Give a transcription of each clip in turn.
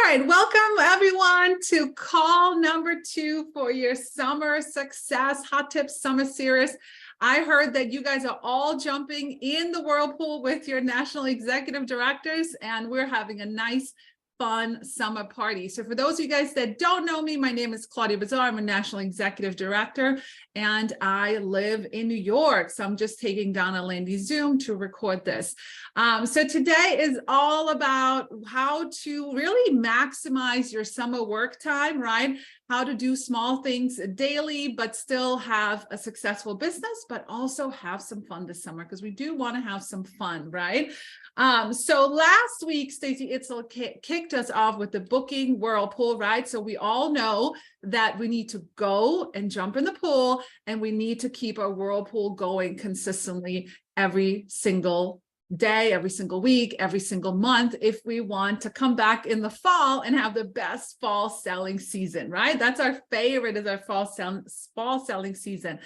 right, welcome everyone to call number 2 for your summer success hot tips summer series. I heard that you guys are all jumping in the whirlpool with your national executive directors, and we're having a nice fun summer party. So for those of you guys that don't know me, my name is Claudia Bazar. I'm a national executive director and I live in New York. So I'm just taking down a Landy Zoom to record this. So today is all about how to really maximize your summer work time, right? How to do small things daily, but still have a successful business, but also have some fun this summer, because we do want to have some fun, right? So last week, Stacey Itzel kicked us off with the booking whirlpool, right? So we all know that we need to go and jump in the pool, and we need to keep our whirlpool going consistently every single day, every single week, every single month, if we want to come back in the fall and have the best fall selling season, right? That's our favorite, is our fall selling season.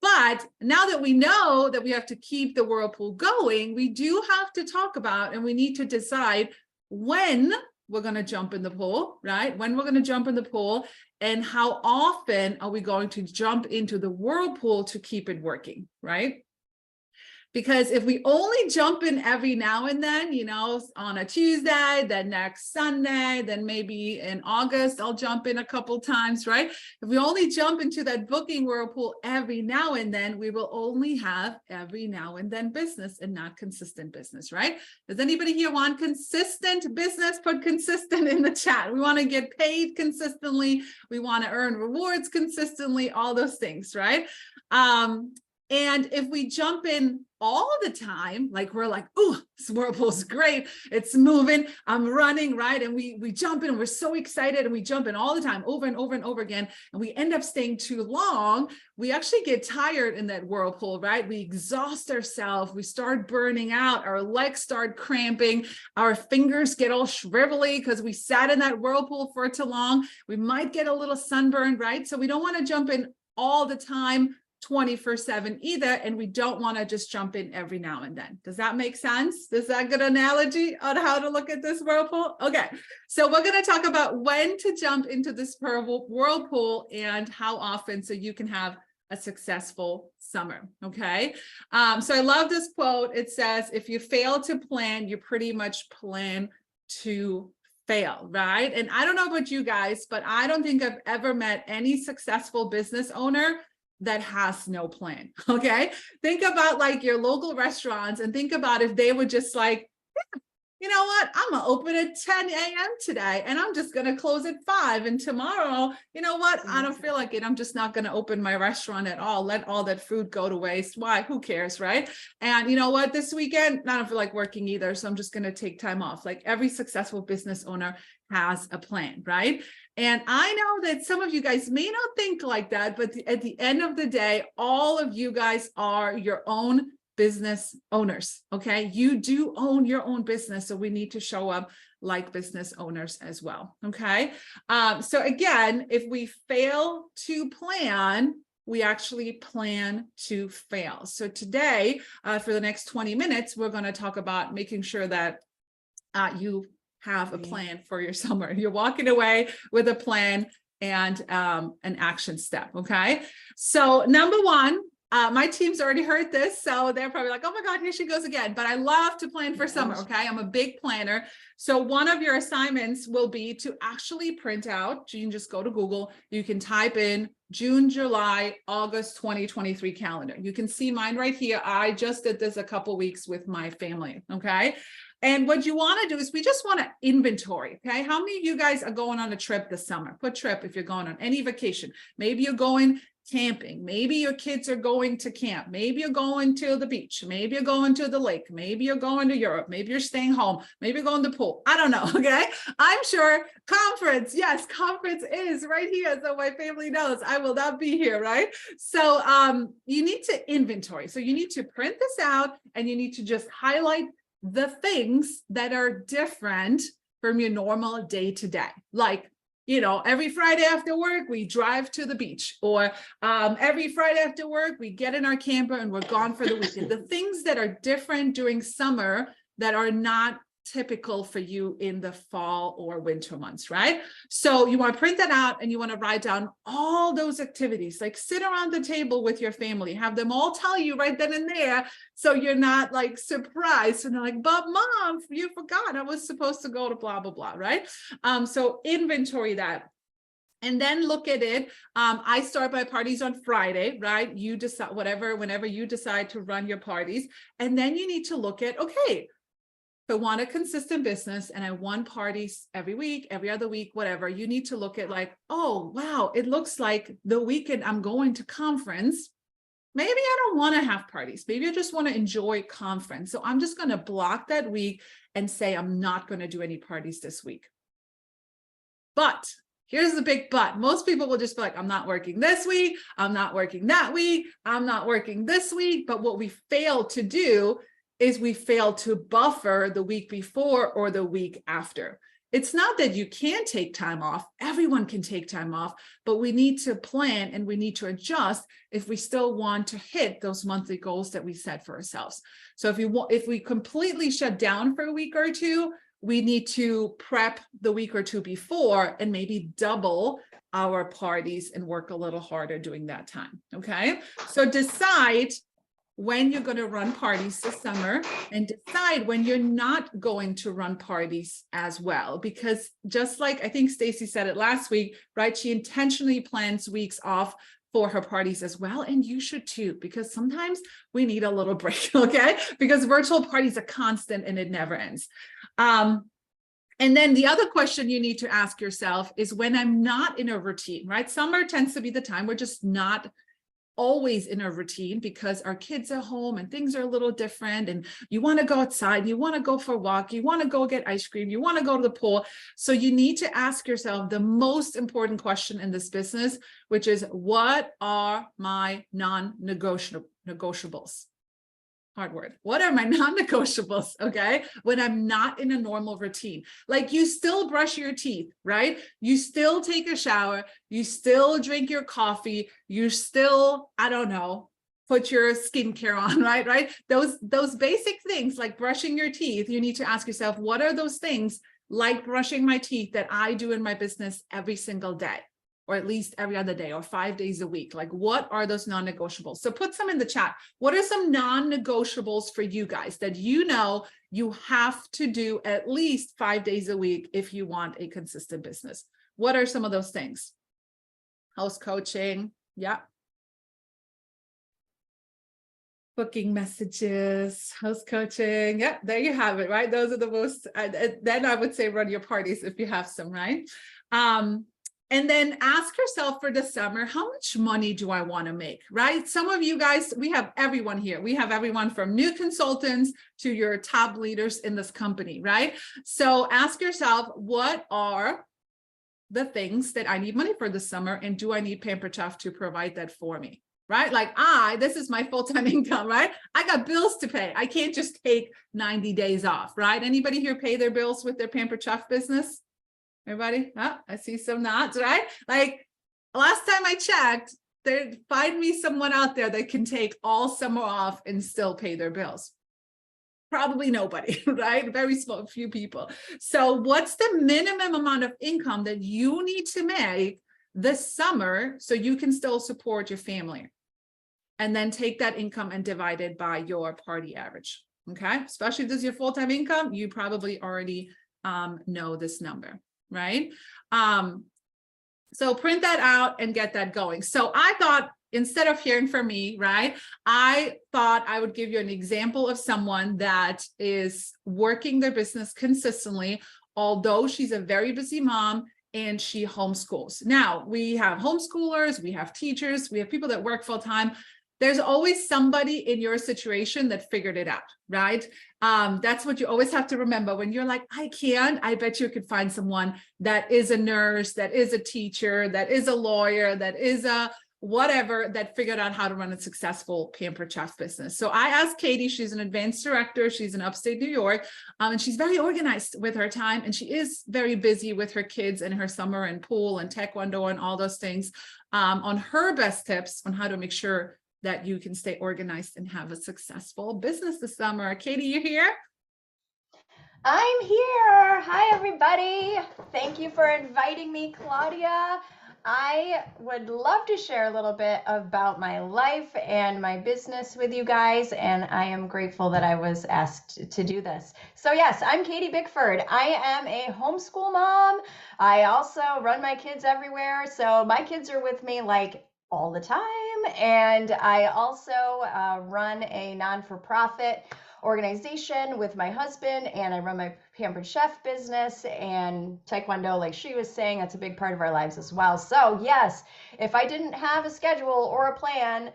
But now that we know that we have to keep the whirlpool going, we do have to talk about, and we need to decide when we're going to jump in the pool, right? When we're going to jump in the pool, and how often are we going to jump into the whirlpool to keep it working, right? Because if we only jump in every now and then, you know, on a Tuesday, then next Sunday, then maybe in August, I'll jump in a couple times, right? If we only jump into that booking whirlpool every now and then, we will only have every now and then business and not consistent business, right? Does anybody here want consistent business? Put consistent in the chat. We want to get paid consistently. We want to earn rewards consistently, all those things, right? And if we jump in all the time, like we're like, oh, this whirlpool's great, it's moving, I'm running, right? And we jump in, we're so excited, and we jump in all the time, over and over and over again, and we end up staying too long, we actually get tired in that whirlpool, right? We exhaust ourselves, we start burning out, our legs start cramping, our fingers get all shrivelly because we sat in that whirlpool for too long. We might get a little sunburned, right? So we don't want to jump in all the time, 24/7 either, and we don't want to just jump in every now and then. Does that make sense? Is that a good analogy on how to look at this whirlpool? Okay, so we're going to talk about when to jump into this whirlpool and how often, so you can have a successful summer. Okay, so I love this quote. It says, if you fail to plan, you pretty much plan to fail, right? And I don't know about you guys, but I don't think I've ever met any successful business owner that has no plan. Okay, think about like your local restaurants, and think about if they were just like, you know what, I'm gonna open at 10 a.m. today, and I'm just gonna close at 5, and tomorrow, you know what, I don't feel like it, I'm just not gonna open my restaurant at all, let all that food go to waste. Why? Who cares, right? And you know what, this weekend, I don't feel like working either, so I'm just gonna take time off. Like every successful business owner has a plan, right? And I know that some of you guys may not think like that, but at the end of the day, all of you guys are your own business owners. Okay, you do own your own business, so we need to show up like business owners as well. Okay, so again, if we fail to plan, we actually plan to fail. So today, for the next 20 minutes, we're going to talk about making sure that you have a plan for your summer. You're walking away with a plan and an action step. Okay, so number one, my team's already heard this, so they're probably like, oh my God, here she goes again. But I love to plan for summer, okay? I'm a big planner. So one of your assignments will be to actually print out, you can just go to Google, you can type in June, July, August 2023 calendar. You can see mine right here. I just did this a couple weeks with my family, okay? And what you want to do is we just want to inventory, okay? How many of you guys are going on a trip this summer? Put trip if you're going on any vacation. Maybe you're going camping. Maybe your kids are going to camp. Maybe you're going to the beach. Maybe you're going to the lake. Maybe you're going to Europe. Maybe you're staying home. Maybe you're going to the pool. I don't know, okay? I'm sure conference. Yes, conference is right here. So my family knows I will not be here, right? So you need to inventory. So you need to print this out, and you need to just highlight the things that are different from your normal day to day. Like, you know, every Friday after work, we drive to the beach, or every Friday after work, we get in our camper and we're gone for the weekend. The things that are different during summer that are not typical for you in the fall or winter months, right? So you want to print that out and you want to write down all those activities, like sit around the table with your family, have them all tell you right then and there. So you're not like surprised and they're like, but mom, you forgot I was supposed to go to blah, blah, blah, right? So inventory that. And then look at it. I start my parties on Friday, right? You decide whenever you decide to run your parties. And then you need to look at, okay, if I want a consistent business and I want parties every week, every other week, whatever, you need to look at like, oh, wow, it looks like the weekend I'm going to conference. Maybe I don't want to have parties. Maybe I just want to enjoy conference. So I'm just going to block that week and say, I'm not going to do any parties this week. But here's the big but. Most people will just be like, I'm not working this week. I'm not working that week. I'm not working this week. But what we fail to do is we fail to buffer the week before or the week after. It's not that you can't take time off. Everyone can take time off, but we need to plan and we need to adjust if we still want to hit those monthly goals that we set for ourselves. So if we completely shut down for a week or two, we need to prep the week or two before and maybe double our parties and work a little harder during that time. Okay, so decide when you're going to run parties this summer and decide when you're not going to run parties as well. Because just like I think Stacy said it last week, right? She intentionally plans weeks off for her parties as well. And you should too, because sometimes we need a little break, okay? Because virtual parties are constant and it never ends. And then the other question you need to ask yourself is when I'm not in a routine, right? Summer tends to be the time we're just not always in a routine because our kids are home and things are a little different and you want to go outside, you want to go for a walk, you want to go get ice cream, you want to go to the pool. So you need to ask yourself the most important question in this business, which is what are my non-negotiables? Hard word. What are my non-negotiables? Okay. When I'm not in a normal routine, like you still brush your teeth, right? You still take a shower, you still drink your coffee, you still, I don't know, put your skincare on, right? Those basic things like brushing your teeth, you need to ask yourself, what are those things like brushing my teeth that I do in my business every single day? Or at least every other day or 5 days a week. Like what are those non-negotiables? So put some in the chat. What are some non-negotiables for you guys that you know you have to do at least 5 days a week if you want a consistent business? What are some of those things? House coaching. Yeah. Booking messages, house coaching. Yeah, there you have it, right? Those are the most, then I would say run your parties if you have some, right? And then ask yourself for the summer, how much money do I want to make, right? Some of you guys, we have everyone here. We have everyone from new consultants to your top leaders in this company, right? So ask yourself, what are the things that I need money for this summer? And do I need Pampered Chef to provide that for me, right? Like this is my full-time income, right? I got bills to pay. I can't just take 90 days off, right? Anybody here pay their bills with their Pampered Chef business? Everybody? Oh, I see some nods, right? Like last time I checked, find me someone out there that can take all summer off and still pay their bills. Probably nobody, right? Very small, few people. So what's the minimum amount of income that you need to make this summer so you can still support your family? And then take that income and divide it by your party average, okay? Especially if this is your full-time income, you probably already know this number. Right? So print that out and get that going. So I thought instead of hearing from me, right, I thought I would give you an example of someone that is working their business consistently, although she's a very busy mom and she homeschools. Now we have homeschoolers, we have teachers, we have people that work full time. There's always somebody in your situation that figured it out, right? That's what you always have to remember when you're like, I can't, I bet you could find someone that is a nurse, that is a teacher, that is a lawyer, that is a whatever, that figured out how to run a successful Pampered Chef business. So I asked Katie, she's an advanced director, she's in upstate New York, and she's very organized with her time, and she is very busy with her kids and her summer and pool and taekwondo and all those things, on her best tips on how to make sure that you can stay organized and have a successful business this summer. Katie, you here? I'm here. Hi, everybody. Thank you for inviting me, Claudia. I would love to share a little bit about my life and my business with you guys, and I am grateful that I was asked to do this. So, yes, I'm Katie Bickford. I am a homeschool mom. I also run my kids everywhere, so my kids are with me like all the time. And I also run a non for profit organization with my husband, and I run my Pampered Chef business and Taekwondo, like she was saying, that's a big part of our lives as well. So, yes, if I didn't have a schedule or a plan,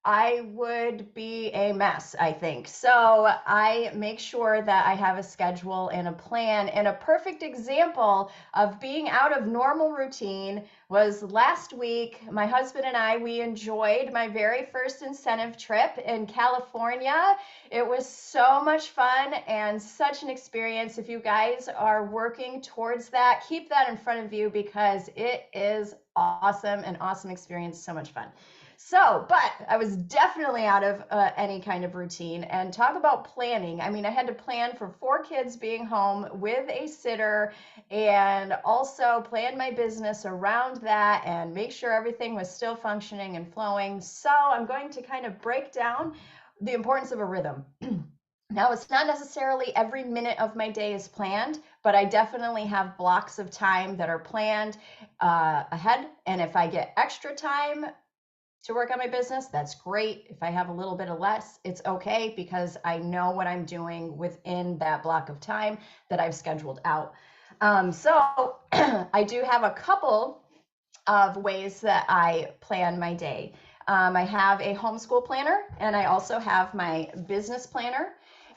I would be a mess, I think. So I make sure that I have a schedule and a plan. And a perfect example of being out of normal routine was last week. My husband and I, we enjoyed my very first incentive trip in California. It was so much fun and such an experience. If you guys are working towards that, keep that in front of you because it is awesome, an awesome experience, so much fun. So, but I was definitely out of any kind of routine. And talk about planning. I mean, I had to plan for 4 kids being home with a sitter and also plan my business around that and make sure everything was still functioning and flowing. So, I'm going to kind of break down the importance of a rhythm. Now, it's not necessarily every minute of my day is planned, but I definitely have blocks of time that are planned ahead. And if I get extra time to work on my business, that's great. If I have a little bit of less, it's okay because I know what I'm doing within that block of time that I've scheduled out. So I do have a couple of ways that I plan my day. I have a homeschool planner and I also have my business planner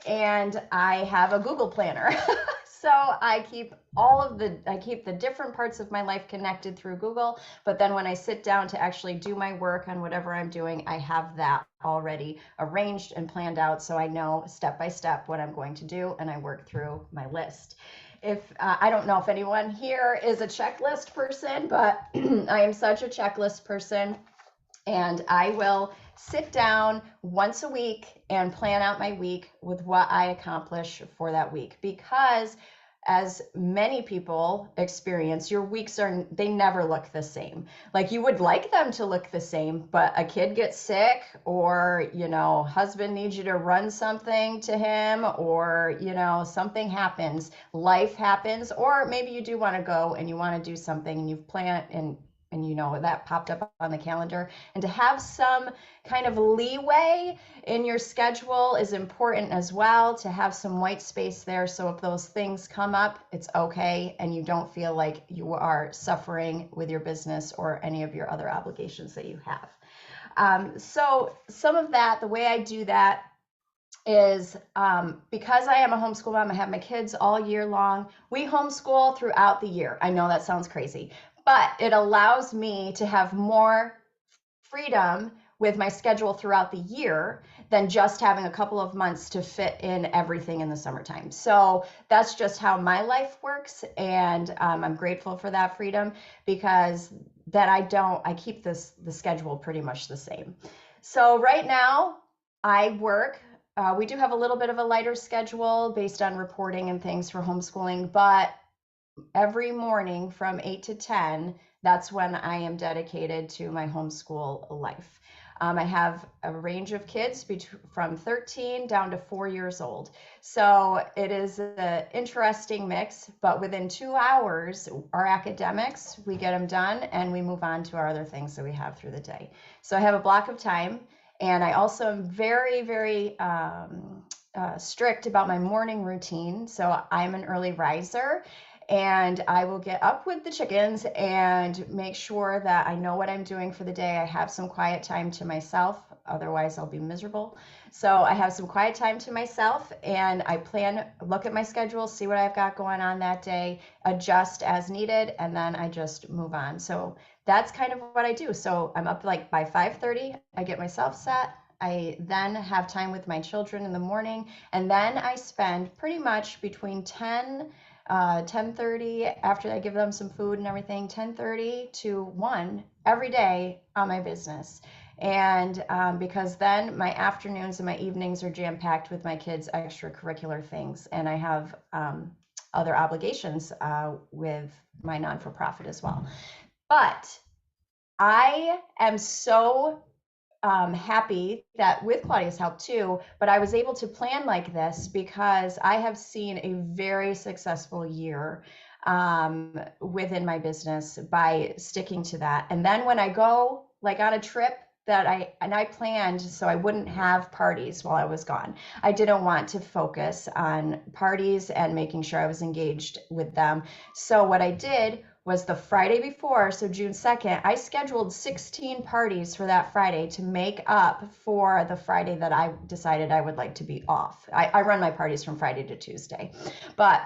and I have a Google planner. So I keep the different parts of my life connected through Google, but then when I sit down to actually do my work on whatever I'm doing, I have that already arranged and planned out so I know step by step what I'm going to do and I work through my list. If I don't know if anyone here is a checklist person, but I am such a checklist person and I will sit down once a week and plan out my week with what I accomplish for that week because as many people experience, your weeks they never look the same. Like you would like them to look the same, but a kid gets sick or, husband needs you to run something to him or, something happens, life happens, or maybe you do want to go and you want to do something and you've planned and that popped up on the calendar, and to have some kind of leeway in your schedule is important as well, to have some white space there so if those things come up, it's okay and you don't feel like you are suffering with your business or any of your other obligations that you have. So some of that, the way I do that is because I am a homeschool mom, I have my kids all year long. We homeschool throughout the year. I know that sounds crazy, but it allows me to have more freedom with my schedule throughout the year than just having a couple of months to fit in everything in the summertime. So that's just how my life works. And I'm grateful for that freedom because I keep the schedule pretty much the same. So right now I work. We do have a little bit of a lighter schedule based on reporting and things for homeschooling, but every morning from 8 to 10, that's when I am dedicated to my homeschool life. I have a range of kids from 13 down to 4 years old. So it is an interesting mix, but within 2 hours, our academics, we get them done and we move on to our other things that we have through the day. So I have a block of time. And I also am very, very strict about my morning routine. So I'm an early riser and I will get up with the chickens and make sure that I know what I'm doing for the day. I have some quiet time to myself, otherwise I'll be miserable. So I have some quiet time to myself and I look at my schedule, see what I've got going on that day, adjust as needed, and then I just move on. So that's kind of what I do. So I'm up like by 5:30, I get myself set. I then have time with my children in the morning, and then I spend pretty much between 10:30 after I give them some food and everything, 10:30 to 1 every day on my business. And because then my afternoons and my evenings are jam-packed with my kids' extracurricular things, and I have other obligations with my non-for-profit as well. But I am so happy that with Claudia's help too, but I was able to plan like this because I have seen a very successful year within my business by sticking to that. And then when I go like on a trip that I planned so I wouldn't have parties while I was gone. I didn't want to focus on parties and making sure I was engaged with them. So what I did was the Friday before, so June 2nd, I scheduled 16 parties for that Friday to make up for the Friday that I decided I would like to be off. I run my parties from Friday to Tuesday. But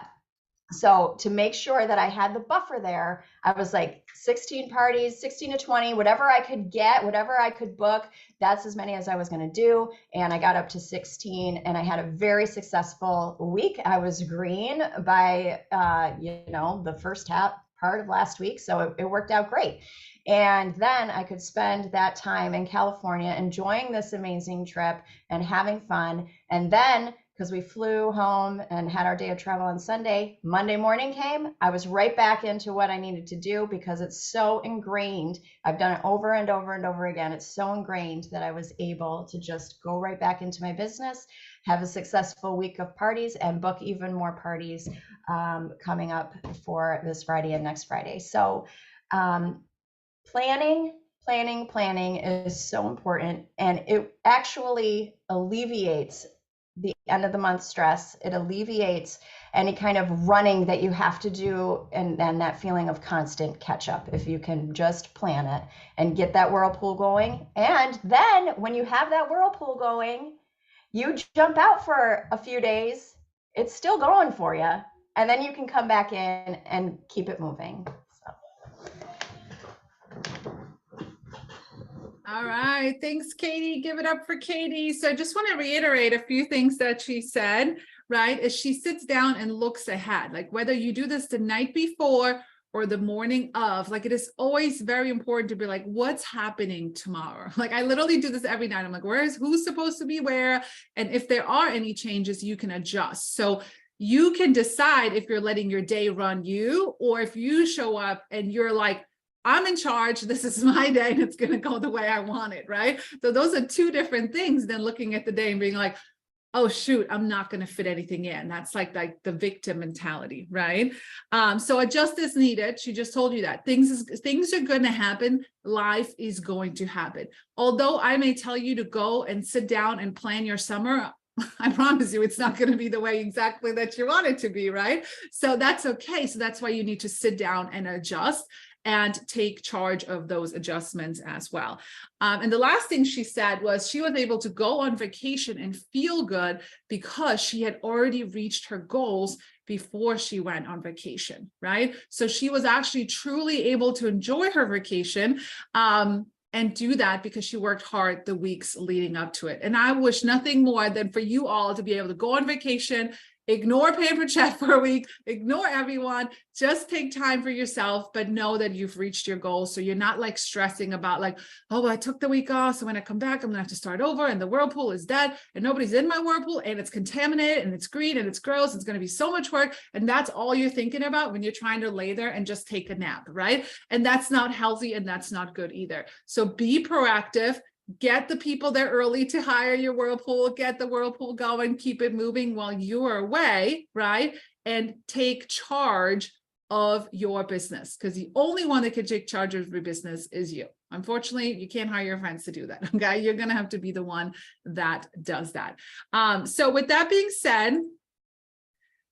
so to make sure that I had the buffer there, I was like 16 parties, 16 to 20, whatever I could get, whatever I could book, that's as many as I was going to do. And I got up to 16 and I had a very successful week. I was green by, the first part of last week. So it worked out great. And then I could spend that time in California enjoying this amazing trip and having fun. And then because we flew home and had our day of travel on Sunday, Monday morning came, I was right back into what I needed to do because it's so ingrained. I've done it over and over and over again. It's so ingrained that I was able to just go right back into my business, have a successful week of parties, and book even more parties coming up for this Friday and next Friday. So planning is so important, and it actually alleviates the end of the month stress. It alleviates any kind of running that you have to do and that feeling of constant catch up if you can just plan it and get that whirlpool going. And then when you have that whirlpool going, you jump out for a few days, it's still going for you, and then you can come back in and keep it moving. All right. Thanks, Katie. Give it up for Katie. So I just want to reiterate a few things that she said, right? As she sits down and looks ahead, like whether you do this the night before or the morning of, like it is always very important to be like, what's happening tomorrow? Like I literally do this every night. I'm like, who's supposed to be where? And if there are any changes, you can adjust. So you can decide if you're letting your day run you, or if you show up and you're like, I'm in charge, this is my day and it's going to go the way I want it, right? So those are two different things than looking at the day and being like, oh shoot, I'm not going to fit anything in. That's like the victim mentality, right? So adjust as needed. She just told you that things are going to happen. Life is going to happen. Although I may tell you to go and sit down and plan your summer, I promise you it's not going to be the way exactly that you want it to be, right? So that's okay. So that's why you need to sit down and adjust and take charge of those adjustments as well. And the last thing she said was she was able to go on vacation and feel good because she had already reached her goals before she went on vacation, right? So she was actually truly able to enjoy her vacation and do that because she worked hard the weeks leading up to it. And I wish nothing more than for you all to be able to go on vacation, ignore Pamper Chat for a week, ignore everyone, just take time for yourself, but know that you've reached your goals. So you're not like stressing about like, oh, I took the week off, so when I come back, I'm gonna have to start over and the whirlpool is dead and nobody's in my whirlpool and it's contaminated and it's green and it's gross. It's gonna be so much work. And that's all you're thinking about when you're trying to lay there and just take a nap, right? And that's not healthy and that's not good either. So be proactive. Get the people there early to hire your whirlpool, get the whirlpool going, keep it moving while you are away, right? And take charge of your business, because the only one that can take charge of your business is you. Unfortunately, you can't hire your friends to do that, okay? You're gonna have to be the one that does that. So with that being said,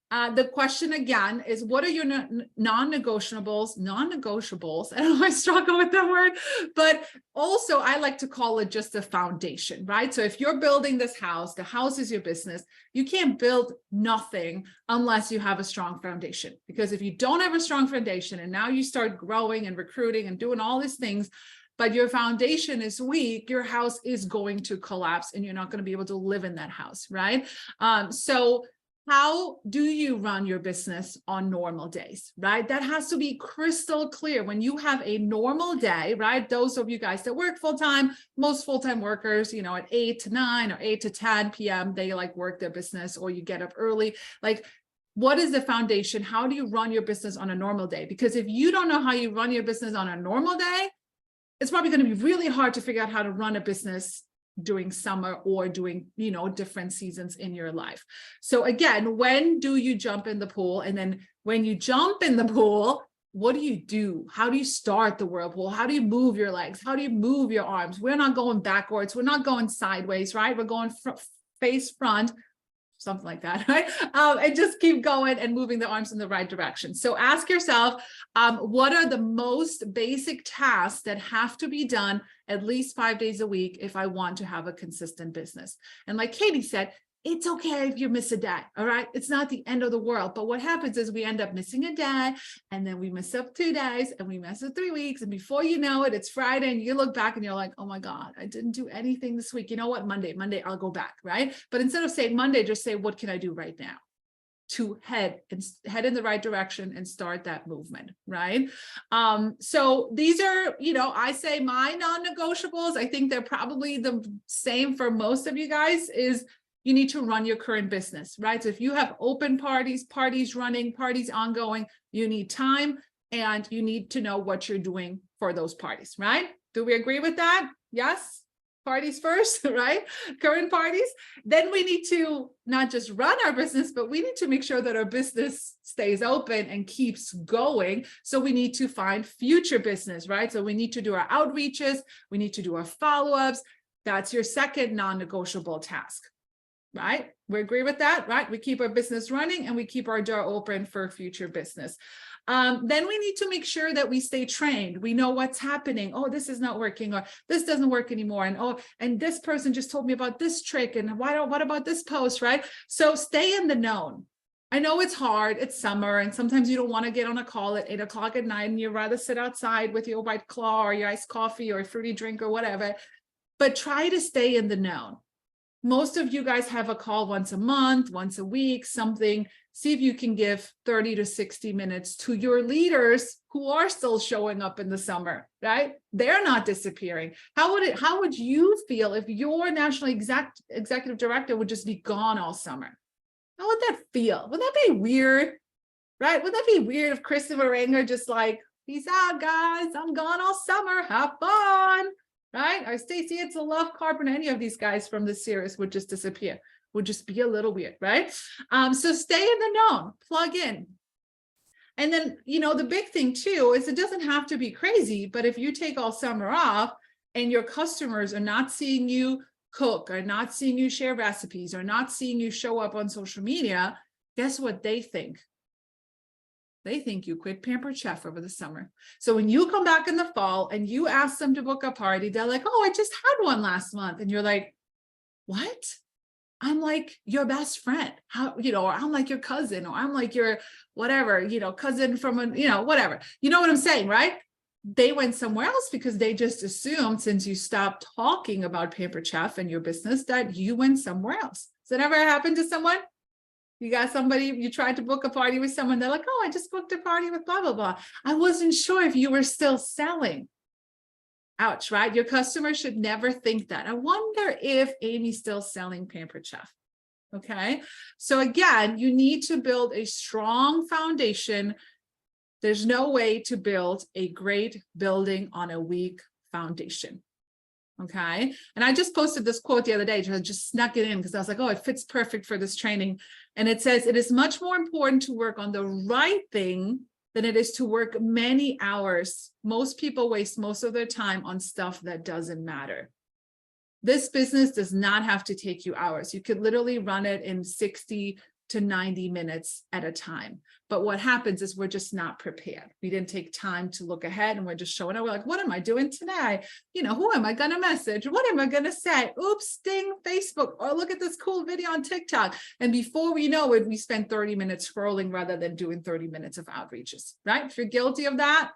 the question again is, what are your non-negotiables? I don't know, I struggle with that word, but also I like to call it just a foundation, right? So if you're building this house, the house is your business. You can't build nothing unless you have a strong foundation, because if you don't have a strong foundation and now you start growing and recruiting and doing all these things, but your foundation is weak, your house is going to collapse and you're not going to be able to live in that house, right? So how do you run your business on normal days, right? That has to be crystal clear. When you have a normal day, right? Those of you guys that work full-time, most full-time workers, you know, at 8 to 9 or 8 to 10 p.m., they like work their business, or you get up early. Like, what is the foundation? How do you run your business on a normal day? Because if you don't know how you run your business on a normal day, it's probably going to be really hard to figure out how to run a business during summer or doing, you know, different seasons in your life. So again, when do you jump in the pool? And then when you jump in the pool, what do you do? How do you start the whirlpool? How do you move your legs? How do you move your arms? We're not going backwards. We're not going sideways, right? We're going face front, something like that, right? And just keep going and moving the arms in the right direction. So ask yourself, what are the most basic tasks that have to be done at least 5 days a week if I want to have a consistent business? And like Katie said, it's okay if you miss a day, all right? It's not the end of the world. But what happens is we end up missing a day, and then we miss up 2 days, and we miss up 3 weeks. And before you know it, it's Friday, and you look back and you're like, oh my God, I didn't do anything this week. You know what? Monday, I'll go back, right? But instead of saying Monday, just say, what can I do right now to head in the right direction and start that movement, right? So these are, you know, I say my non-negotiables. I think they're probably the same for most of you guys. Is you need to run your current business, right? So if you have open parties running, parties ongoing, you need time, and you need to know what you're doing for those parties, right? Do we agree with that? Yes? Parties first, right? Current parties. Then we need to not just run our business, but we need to make sure that our business stays open and keeps going. So we need to find future business, right? So we need to do our outreaches. We need to do our follow-ups. That's your second non-negotiable task. Right? We agree with that, right? We keep our business running and we keep our door open for future business. Then we need to make sure that we stay trained. We know what's happening. Oh, this is not working, or this doesn't work anymore. And oh, and this person just told me about this trick. And what about this post, right? So stay in the known. I know it's hard. It's summer, and sometimes you don't want to get on a call at 8 o'clock at night, and you'd rather sit outside with your White Claw or your iced coffee or a fruity drink or whatever. But try to stay in the known. Most of you guys have a call once a month, once a week, something. See if you can give 30 to 60 minutes to your leaders who are still showing up in the summer, right? They're not disappearing. How would you feel if your national executive director would just be gone all summer? How would that feel? Would that be weird, right? Would that be weird if Christopher Ranger just like, peace out, guys, I'm gone all summer, have fun. Right? Or Stacey, it's a love Carpenter, any of these guys from this series would just disappear, would just be a little weird, right? So stay in the known, plug in. And then, you know, the big thing too is it doesn't have to be crazy, but if you take all summer off and your customers are not seeing you cook, or not seeing you share recipes, or not seeing you show up on social media, guess what they think? They think you quit Pampered Chef over the summer. So when you come back in the fall and you ask them to book a party, they're like, oh, I just had one last month. And you're like, what? I'm like your best friend. How, you know, or I'm like your cousin, or I'm like your whatever, you know, cousin from a, you know, whatever. You know what I'm saying, right? They went somewhere else because they just assumed, since you stopped talking about Pampered Chef and your business, that you went somewhere else. Has that ever happened to someone? You got somebody, you tried to book a party with someone, they're like, oh, I just booked a party with blah, blah, blah. I wasn't sure if you were still selling. Ouch, right? Your customers should never think that. I wonder if Amy's still selling Pampered Chef. Okay. So again, you need to build a strong foundation. There's no way to build a great building on a weak foundation. Okay. And I just posted this quote the other day, just snuck it in because I was like, oh, it fits perfect for this training. And it says, it is much more important to work on the right thing than it is to work many hours. Most people waste most of their time on stuff that doesn't matter. This business does not have to take you hours. You could literally run it in 60 to 90 minutes at a time. But what happens is we're just not prepared. We didn't take time to look ahead, and we're just showing up. We're like, what am I doing today? You know, who am I going to message? What am I going to say? Oops, ding, Facebook. Or look at this cool video on TikTok. And before we know it, we spend 30 minutes scrolling rather than doing 30 minutes of outreaches, right? If you're guilty of that,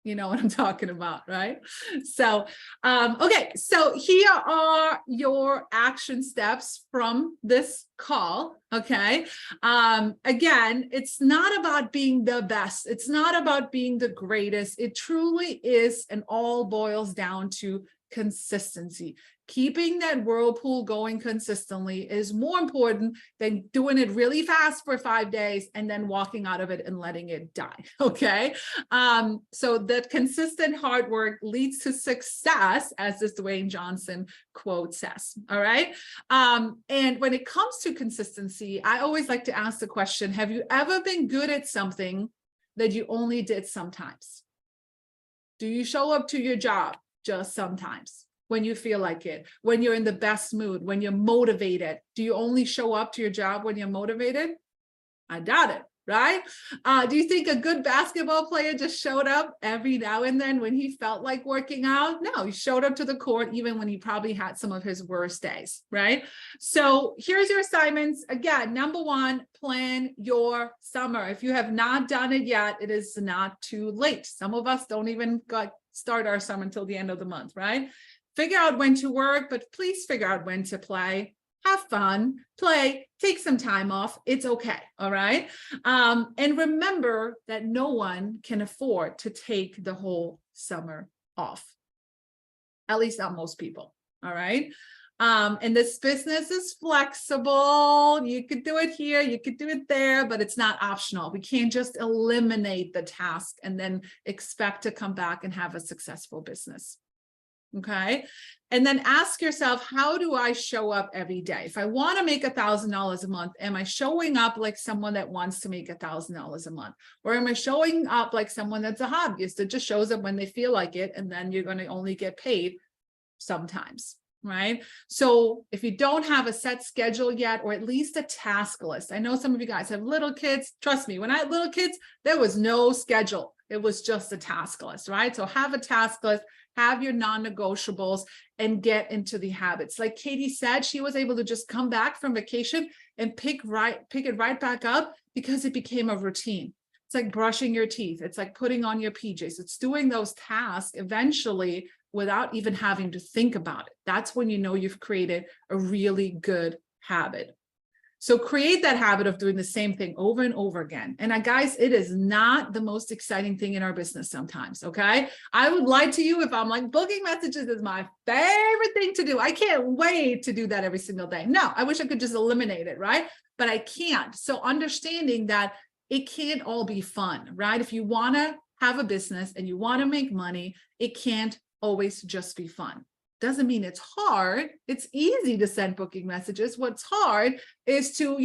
You know what I'm talking about, right? So, okay, so here are your action steps from this call, okay? Again, it's not about being the best. It's not about being the greatest. It truly is, and all boils down to consistency. Keeping that whirlpool going consistently is more important than doing it really fast for 5 days and then walking out of it and letting it die. Okay. So that consistent hard work leads to success, as this Dwayne Johnson quote says. All right. And when it comes to consistency, I always like to ask the question, have you ever been good at something that you only did sometimes? Do you show up to your job just sometimes? When you feel like it, when you're in the best mood, when you're motivated? Do you only show up to your job when you're motivated? I doubt it, right? Do you think a good basketball player just showed up every now and then when he felt like working out? No, he showed up to the court even when he probably had some of his worst days, right? So here's your assignments. Again, number one, plan your summer. If you have not done it yet, it is not too late. Some of us don't even start our summer until the end of the month, right? Figure out when to work, but please figure out when to play. Have fun, play, take some time off. It's okay, all right? And remember that no one can afford to take the whole summer off. At least not most people, all right? And this business is flexible. You could do it here, you could do it there, but it's not optional. We can't just eliminate the task and then expect to come back and have a successful business. Okay. And then ask yourself, how do I show up every day? If I want to make $1,000 a month, am I showing up like someone that wants to make $1,000 a month? Or am I showing up like someone that's a hobbyist that just shows up when they feel like it, and then you're going to only get paid sometimes, right? So if you don't have a set schedule yet, or at least a task list. I know some of you guys have little kids. Trust me, when I had little kids, there was no schedule. It was just a task list, right? So have a task list, have your non-negotiables, and get into the habits. Like Katie said, she was able to just come back from vacation and pick it right back up because it became a routine. It's like brushing your teeth. It's like putting on your PJs. It's doing those tasks eventually without even having to think about it. That's when you know you've created a really good habit. So create that habit of doing the same thing over and over again. And guys, it is not the most exciting thing in our business sometimes, okay? I would lie to you if I'm like, booking messages is my favorite thing to do. I can't wait to do that every single day. No, I wish I could just eliminate it, right? But I can't. So understanding that it can't all be fun, right? If you want to have a business and you want to make money, it can't always just be fun. Doesn't mean it's hard. It's easy to send booking messages. What's hard is to,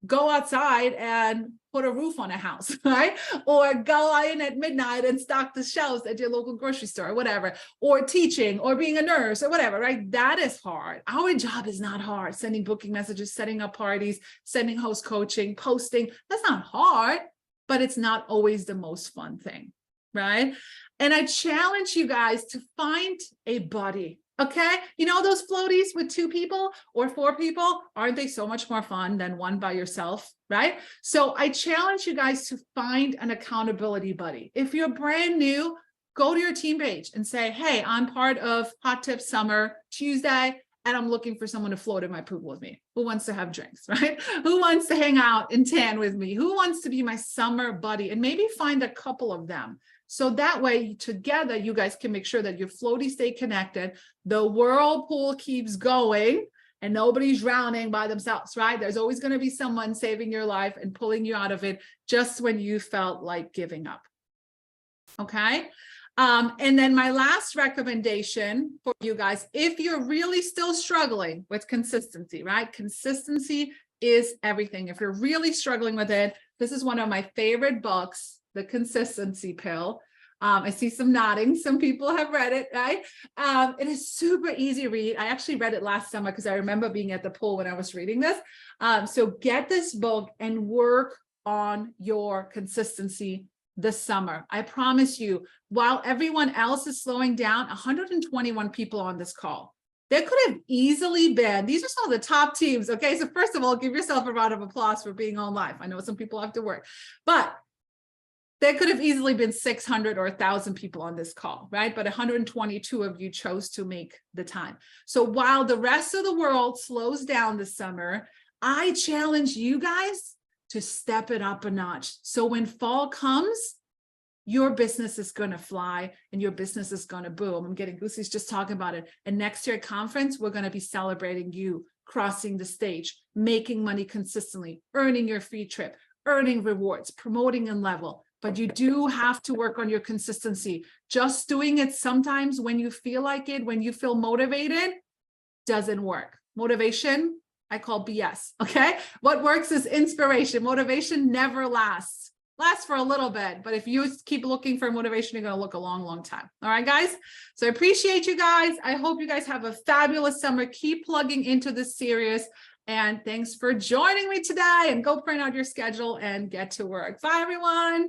go outside and put a roof on a house, right? Or go in at midnight and stock the shelves at your local grocery store, or whatever, or teaching, or being a nurse, or whatever, right? That is hard. Our job is not hard. Sending booking messages, setting up parties, sending host coaching, posting, that's not hard, but it's not always the most fun thing, right? And I challenge you guys to find a buddy, okay? You know those floaties with 2 people or 4 people? Aren't they so much more fun than one by yourself, right? So I challenge you guys to find an accountability buddy. If you're brand new, go to your team page and say, hey, I'm part of Hot Tip Summer Tuesday, and I'm looking for someone to float in my pool with me. Who wants to have drinks, right? Who wants to hang out and tan with me? Who wants to be my summer buddy? And maybe find a couple of them. So that way, together, you guys can make sure that your floaties stay connected, the whirlpool keeps going, and nobody's drowning by themselves, right? There's always going to be someone saving your life and pulling you out of it just when you felt like giving up. Okay? And then my last recommendation for you guys, if you're really still struggling with consistency, right? Consistency is everything. If you're really struggling with it, this is one of my favorite books, The Consistency Pill. I see some nodding. Some people have read it, right? It is super easy to read. I actually read it last summer because I remember being at the pool when I was reading this. So get this book and work on your consistency this summer. I promise you, while everyone else is slowing down, 121 people on this call. There could have easily been, these are some of the top teams, okay? So first of all, give yourself a round of applause for being on live. I know some people have to work, but there could have easily been 600 or 1,000 people on this call, right? But 122 of you chose to make the time. So while the rest of the world slows down this summer, I challenge you guys to step it up a notch. So when fall comes, your business is going to fly and your business is going to boom. I'm getting goosies just talking about it. And next year at conference, we're going to be celebrating you crossing the stage, making money consistently, earning your free trip, earning rewards, promoting in level. But you do have to work on your consistency. Just doing it sometimes when you feel like it, when you feel motivated, doesn't work. Motivation, I call BS, okay? What works is inspiration. Motivation never lasts. Lasts for a little bit, but if you keep looking for motivation, you're going to look a long, long time. All right, guys? So I appreciate you guys. I hope you guys have a fabulous summer. Keep plugging into this series. And thanks for joining me today. And go print out your schedule and get to work. Bye, everyone.